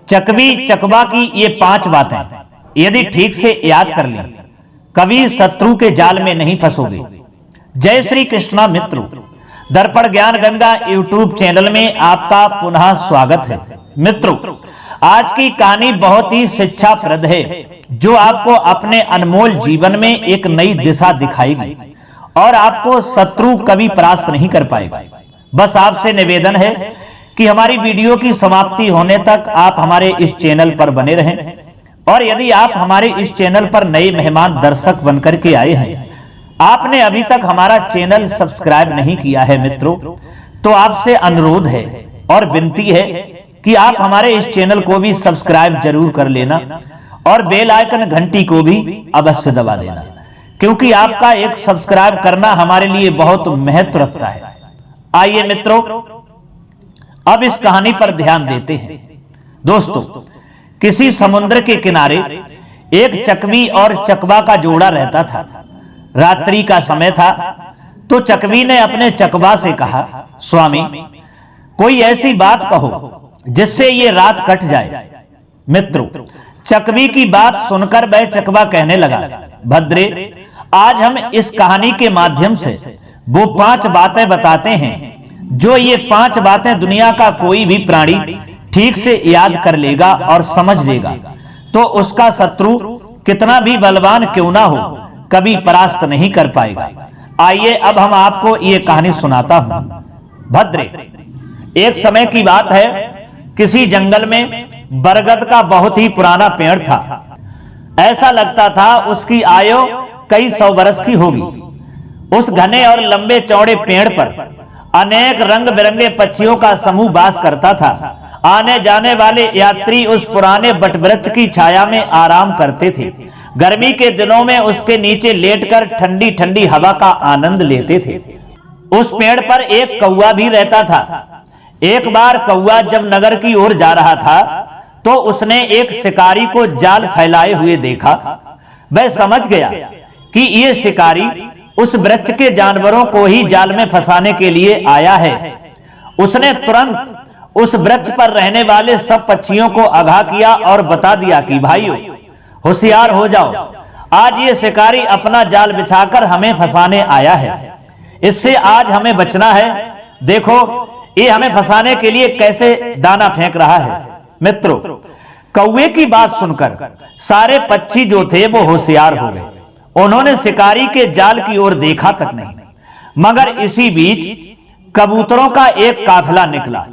चकवी चकवा की ये 5 बातें यदि ठीक से याद कर लें, कभी शत्रु के जाल में नहीं फंसोगे। जय श्री कृष्णा मित्रों, दर्पण ज्ञान गंगा यूट्यूब चैनल में आपका पुनः स्वागत है। मित्रों, आज की कहानी बहुत ही शिक्षाप्रद है, जो आपको अपने अनमोल जीवन में एक नई दिशा दिखाएगी और आपको शत्रु कभी परास्त नहीं कर पाएगा। बस आपसे निवेदन है कि हमारी वीडियो की समाप्ति होने तक आप हमारे इस चैनल पर बने रहें, और यदि आप हमारे इस चैनल पर नए मेहमान दर्शक बनकर के आए हैं, आपने अभी तक हमारा चैनल सब्सक्राइब नहीं किया है मित्रों, तो आपसे अनुरोध है और विनती है कि आप हमारे इस चैनल को भी सब्सक्राइब जरूर कर लेना और बेल आइकन घंटी को भी अवश्य दबा देना, क्योंकि आपका एक सब्सक्राइब करना हमारे लिए बहुत महत्व रखता है। आइए मित्रों, अब इस कहानी पर ध्यान देते हैं। दोस्तों, किसी समुद्र के किनारे एक चकवी और चकवा का जोड़ा रहता था। रात्रि का समय था, तो चकवी ने अपने चकवा से कहा, स्वामी, कोई ऐसी बात कहो जिससे ये रात कट जाए। मित्रों, चकवी की बात सुनकर वह चकवा कहने लगा, भद्रे, आज हम इस कहानी के माध्यम से वो 5 बातें बताते हैं, जो ये 5 बातें दुनिया का कोई भी प्राणी ठीक से याद कर लेगा और समझ लेगा, तो उसका शत्रु कितना भी बलवान क्यों ना हो, कभी परास्त नहीं कर पाएगा। आइए अब हम आपको ये कहानी सुनाता हूं। भद्रे, एक समय की बात है, किसी जंगल में बरगद का बहुत ही पुराना पेड़ था। ऐसा लगता था उसकी आयु कई 100 वर्ष की होगी। उस घने और लंबे चौड़े पेड़ पर अनेक रंग बिरंगे पक्षियों का समूह वास करता था। आने जाने वाले यात्री उस पुराने बटवृक्ष की छाया में आराम करते थे। गर्मी के दिनों में उसके नीचे लेटकर ठंडी ठंडी हवा का आनंद लेते थे। उस पेड़ पर एक कौवा भी रहता था। एक बार कौवा जब नगर की ओर जा रहा था, तो उसने एक शिकारी को जाल फैलाए हुए देखा। वह समझ गया कि ये शिकारी उस वृक्ष के जानवरों को ही जाल में फंसाने के लिए आया है। उसने तुरंत उस वृक्ष पर रहने वाले सब पक्षियों को आगाह किया और बता दिया कि भाइयों, होशियार हो जाओ, आज ये शिकारी अपना जाल बिछाकर हमें फंसाने आया है। इससे आज हमें बचना है। देखो, ये हमें फंसाने के लिए कैसे दाना फेंक रहा है। मित्रों, कौवे की बात सुनकर सारे पक्षी जो थे वो होशियार हो गए। उन्होंने शिकारी के जाल की ओर देखा तक नहीं, मगर इसी बीच कबूतरों का एक काफिला निकला,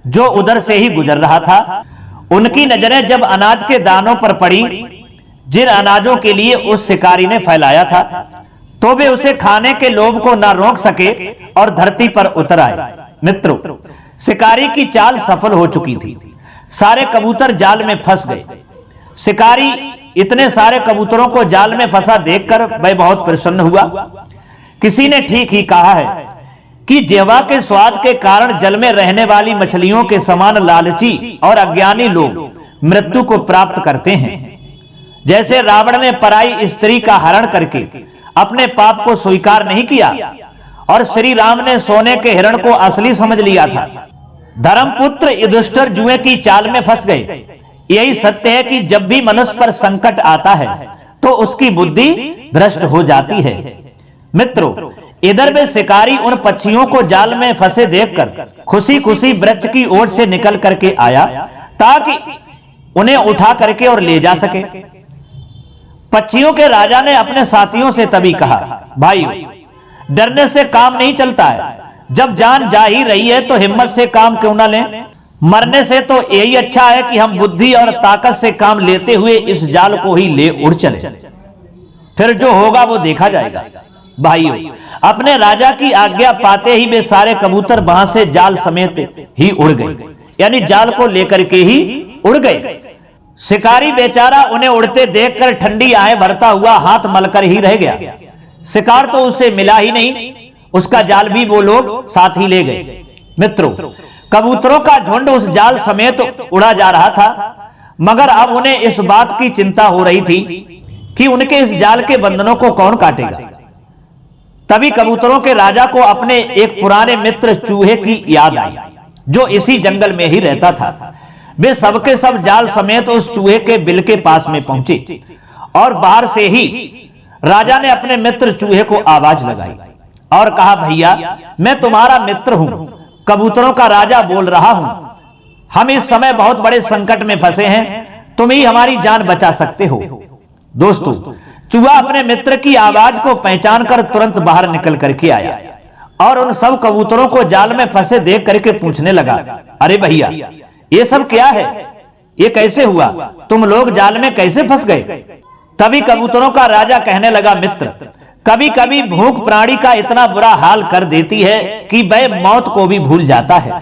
जो उधर से ही गुजर रहा था। उनकी नजरें जब अनाज के दानों पर पड़ी, जिन अनाजों के लिए उस शिकारी ने फैलाया था, तो वे उसे खाने के लोभ को ना रोक सके और धरती पर उतर आए। मित्रों, शिकारी की चाल सफल हो चुकी थी। सारे कबूतर जाल में फंस गए। शिकारी इतने सारे कबूतरों को जाल में फंसा देखकर वह बहुत प्रसन्न हुआ। किसी ने ठीक ही कहा है कि जिह्वा के स्वाद के कारण जल में रहने वाली मछलियों के समान लालची और अज्ञानी लोग मृत्यु को प्राप्त करते हैं। जैसे रावण ने पराई स्त्री का हरण करके अपने पाप को स्वीकार नहीं किया, और श्री राम ने सोने के हिरण को असली समझ लिया था। धर्मपुत्र युधिष्ठिर जुए की चाल में फंस गए। यही सत्य है कि जब भी मनुष्य पर संकट आता है, तो उसकी बुद्धि भ्रष्ट हो जाती है। मित्रों, इधर वे शिकारी उन पक्षियों को जाल में फंसे देखकर खुशी खुशी वृक्ष की ओर से निकल करके आया, ताकि उन्हें उठा करके और ले जा सके। पक्षियों के राजा ने अपने साथियों से तभी कहा, भाई, डरने से काम नहीं चलता है। जब जान जा ही रही है तो हिम्मत से काम क्यों ना लें। मरने से तो यही अच्छा है कि हम बुद्धि और ताकत से काम लेते हुए इस जाल को ही ले उड़ चले, फिर जो होगा वो देखा जाएगा। भाइयों, अपने राजा की आज्ञा पाते ही वे सारे कबूतर वहां से जाल समेत ही उड़ गए, यानी जाल को लेकर के ही उड़ गए। शिकारी बेचारा उन्हें उड़ते देखकर ठंडी आहें भरता हुआ हाथ मलकर ही रह गया। शिकार तो उसे मिला ही नहीं, उसका जाल भी वो लोग साथ ही ले गए। मित्रों, कबूतरों का झुंड उस जाल समेत उड़ा जा रहा था, मगर अब उन्हें इस बात की चिंता हो रही थी कि उनके इस जाल के बंधनों को कौन काटेगा। तभी कबूतरों के राजा को अपने एक पुराने मित्र चूहे की याद आई, जो इसी जंगल में ही रहता था। वे सबके सब जाल समेत उस चूहे के बिल के पास में पहुंचे और बाहर से ही राजा ने अपने मित्र चूहे को आवाज लगाई और कहा, भैया मैं तुम्हारा मित्र हूं, कबूतरों का राजा बोल रहा हूं। हम इस समय बहुत बड़े संकट में फंसे हैं, तुम ही हमारी जान बचा सकते हो। दोस्तों, चूहा अपने मित्र की आवाज को पहचान कर तुरंत बाहर निकल करके आया और उन सब कबूतरों को जाल में फंसे देख करके पूछने लगा, अरे भैया ये सब क्या है, ये कैसे हुआ, तुम लोग जाल में कैसे फंस गए? तभी कबूतरों का राजा कहने लगा, मित्र, कभी कभी भूख प्राणी का इतना बुरा हाल कर देती है कि वह मौत को भी भूल जाता है।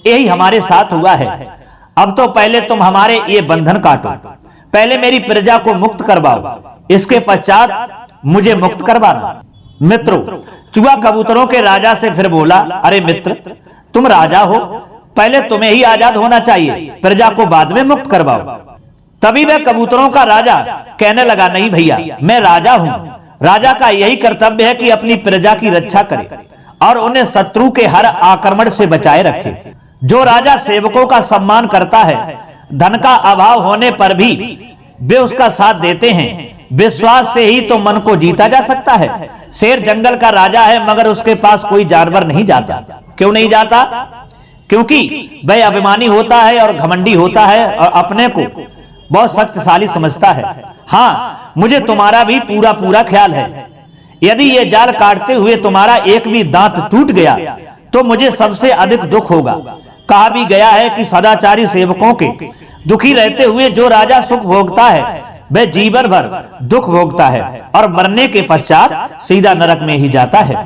यही हमारे साथ हुआ है। अब तो पहले तुम हमारे ये बंधन काटो, पहले मेरी प्रजा को मुक्त करवाओ, इसके पश्चात मुझे मुक्त करवाना। मित्रों, चूहा कबूतरों के राजा से फिर बोला, अरे मित्र, तुम राजा हो, पहले तुम्हें ही आजाद होना चाहिए, प्रजा को बाद में मुक्त करवाओ। तभी वह कबूतरों का राजा कहने लगा, नहीं भैया, मैं राजा हूं, राजा का यही कर्तव्य है कि अपनी प्रजा की रक्षा करे और उन्हें शत्रु के हर आक्रमण से बचाए रखे। जो राजा सेवकों का सम्मान करता है, धन का अभाव होने पर भी वे उसका साथ देते हैं। विश्वास से ही तो मन को जीता जा सकता है। शेर जंगल का राजा है, मगर उसके पास कोई जानवर नहीं जाता। क्यों नहीं जाता? क्योंकि वह अभिमानी होता है और घमंडी होता है और अपने को बहुत शक्तिशाली समझता है। हाँ, मुझे तुम्हारा भी पूरा पूरा ख्याल है। यदि ये जाल काटते हुए तुम्हारा एक भी दांत टूट गया तो मुझे सबसे अधिक दुख होगा। कहा भी गया है कि सदाचारी सेवकों के दुखी रहते हुए जो राजा सुख भोगता है वह जीवन भर दुख भोगता है और मरने के पश्चात सीधा नरक में ही जाता है।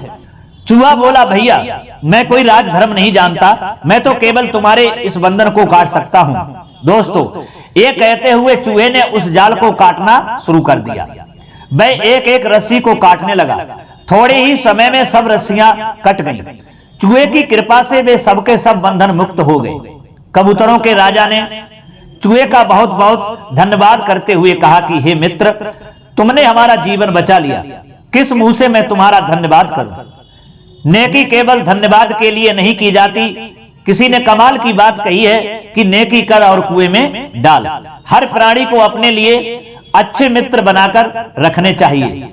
चूहा बोला, भैया मैं कोई राजधर्म नहीं जानता, मैं तो केवल तुम्हारे इस बंधन को काट सकता हूँ। दोस्तों, ये कहते हुए चूहे ने उस जाल को काटना शुरू कर दिया। वह एक एक रस्सी को काटने लगा। थोड़े ही समय में सब रस्सियां कट गईं। चूहे की कृपा से वे सबके सब बंधन मुक्त हो गए। कबूतरों के राजा ने चूहे का बहुत बहुत धन्यवाद करते हुए कहा कि हे मित्र, तुमने हमारा जीवन बचा लिया, किस मुंह से मैं तुम्हारा धन्यवाद करूं। नेकी केवल धन्यवाद के लिए नहीं की जाती। किसी ने कमाल की बात कही है कि नेकी कर और कुएं में डाल। हर प्राणी को अपने लिए अच्छे मित्र बनाकर रखने चाहिए।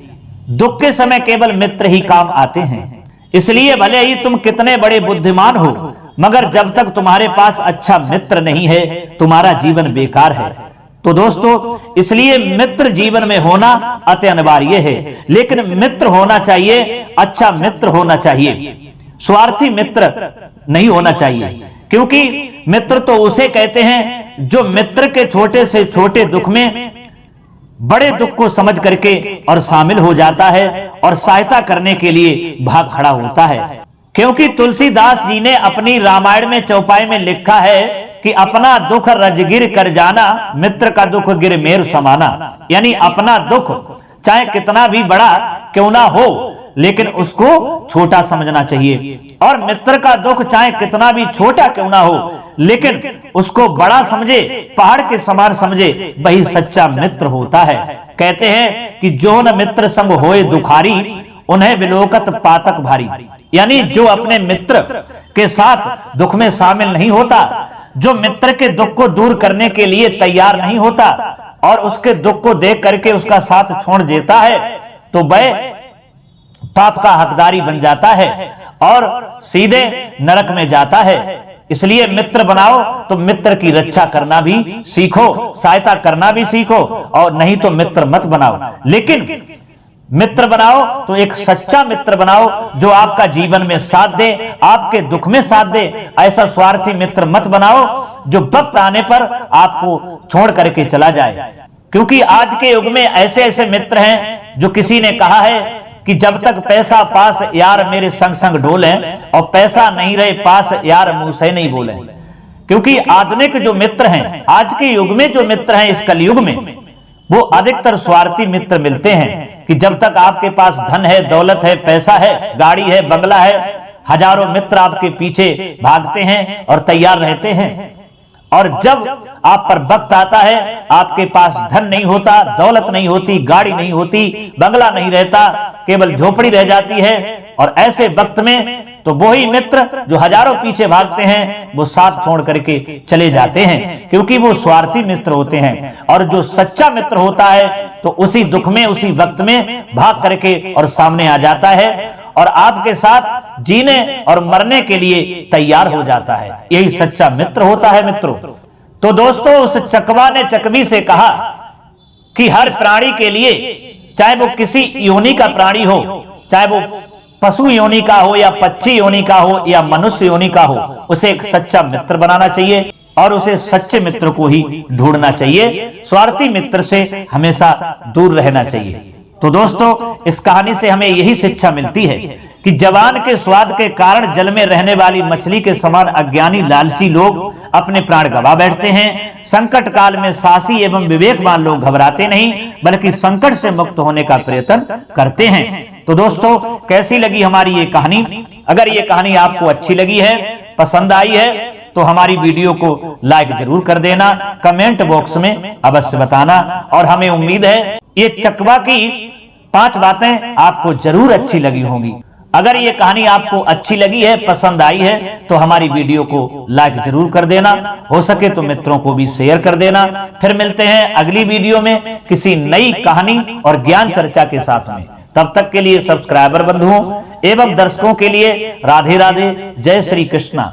दुख के समय केवल मित्र ही काम आते हैं। इसलिए भले ही तुम कितने बड़े बुद्धिमान हो, मगर जब तक तुम्हारे पास अच्छा मित्र नहीं है, तुम्हारा जीवन बेकार है। तो दोस्तों, इसलिए मित्र जीवन में होना अति अनिवार्य है। लेकिन मित्र होना चाहिए, अच्छा मित्र होना चाहिए, स्वार्थी मित्र नहीं होना चाहिए। क्योंकि मित्र तो उसे कहते हैं जो मित्र के छोटे से छोटे दुख में बड़े दुख को समझ करके और शामिल हो जाता है और सहायता करने के लिए भाग खड़ा होता है। क्योंकि तुलसीदास जी ने अपनी रामायण में चौपाई में लिखा है कि अपना दुख रजगिर कर जाना, मित्र का दुख गिर मेरु समाना। यानी अपना दुख चाहे कितना भी बड़ा क्यों ना हो, लेकिन उसको छोटा समझना चाहिए, और मित्र का दुख चाहे कितना भी छोटा क्यों ना हो, लेकिन उसको बड़ा समझे, पहाड़ के समान समझे, वही सच्चा मित्र होता है। कहते हैं कि जो न मित्र संग होए दुखारी, उन्हें विलोकत पातक भारी। यानी जो अपने मित्र के साथ दुख में शामिल नहीं होता, जो मित्र के दुख को दूर करने के लिए तैयार नहीं होता और उसके दुख को देख करके उसका साथ छोड़ देता है, तो वह पाप का हकदारी बन जाता है और सीधे नरक में जाता है। इसलिए मित्र बनाओ तो मित्र की रक्षा करना भी सीखो, सहायता करना भी सीखो, और नहीं तो मित्र मत बनाओ। लेकिन मित्र बनाओ तो एक सच्चा मित्र बनाओ जो आपका जीवन में साथ दे, आपके दुख में साथ दे। ऐसा स्वार्थी मित्र मत बनाओ जो वक्त आने पर आपको छोड़ करके चला जाए। क्योंकि आज के युग में ऐसे ऐसे मित्र हैं जो किसी ने कहा है कि जब तक पैसा पास यार मेरे संग संग डोले, और पैसा नहीं रहे पास यार मुंह से नहीं बोले। क्योंकि आधुनिक जो मित्र हैं, आज के युग में जो मित्र हैं, इस कलयुग में, वो अधिकतर स्वार्थी मित्र मिलते हैं। कि जब तक आपके पास धन है, दौलत है, पैसा है, गाड़ी है, बंगला है, हजारों मित्र आपके पीछे भागते हैं और तैयार रहते हैं। और जब आप पर वक्त आता है, आपके पास धन नहीं होता, दौलत नहीं होती, गाड़ी नहीं होती, बंगला नहीं रहता, केवल झोपड़ी रह जाती है, और ऐसे वक्त में तो वही मित्र जो हजारों पीछे भागते हैं वो साथ छोड़ करके चले जाते हैं, क्योंकि वो स्वार्थी मित्र होते हैं। और जो सच्चा मित्र होता है तो उसी दुख में, उसी वक्त में भाग करके और सामने आ जाता है और आपके साथ जीने और मरने के लिए तैयार हो जाता है। यही सच्चा मित्र होता है मित्रों। तो दोस्तों, उस चकवा ने चकवी से कहा कि हर प्राणी के लिए, चाहे वो किसी योनि का प्राणी हो, चाहे वो पशु योनि का हो या पक्षी योनि का हो या मनुष्य योनि का हो, उसे एक सच्चा मित्र बनाना चाहिए और उसे सच्चे मित्र को ही ढूंढना चाहिए। स्वार्थी मित्र से हमेशा दूर रहना चाहिए। तो दोस्तों, इस कहानी से हमें यही शिक्षा मिलती है कि जवान के स्वाद के कारण जल में रहने वाली मछली के समान अज्ञानी लालची लोग अपने प्राण गंवा बैठते हैं। संकट काल में साहसी एवं विवेकवान लोग घबराते नहीं, बल्कि संकट से मुक्त होने का प्रयत्न करते हैं। तो दोस्तों, कैसी लगी हमारी ये कहानी? अगर ये कहानी आपको अच्छी लगी है, पसंद आई है, तो हमारी वीडियो को लाइक जरूर कर देना, कमेंट बॉक्स में अवश्य बताना। और हमें उम्मीद है ये चकवा की 5 बातें आपको जरूर अच्छी लगी होंगी। अगर ये कहानी आपको अच्छी लगी है, पसंद आई है, तो हमारी वीडियो को लाइक जरूर कर देना, हो सके तो मित्रों को भी शेयर कर देना। फिर मिलते हैं अगली वीडियो में किसी नई कहानी और ज्ञान चर्चा के साथ में। तब तक के लिए सब्सक्राइबर बंधुओं एवं दर्शकों के लिए राधे राधे, जय श्री कृष्णा।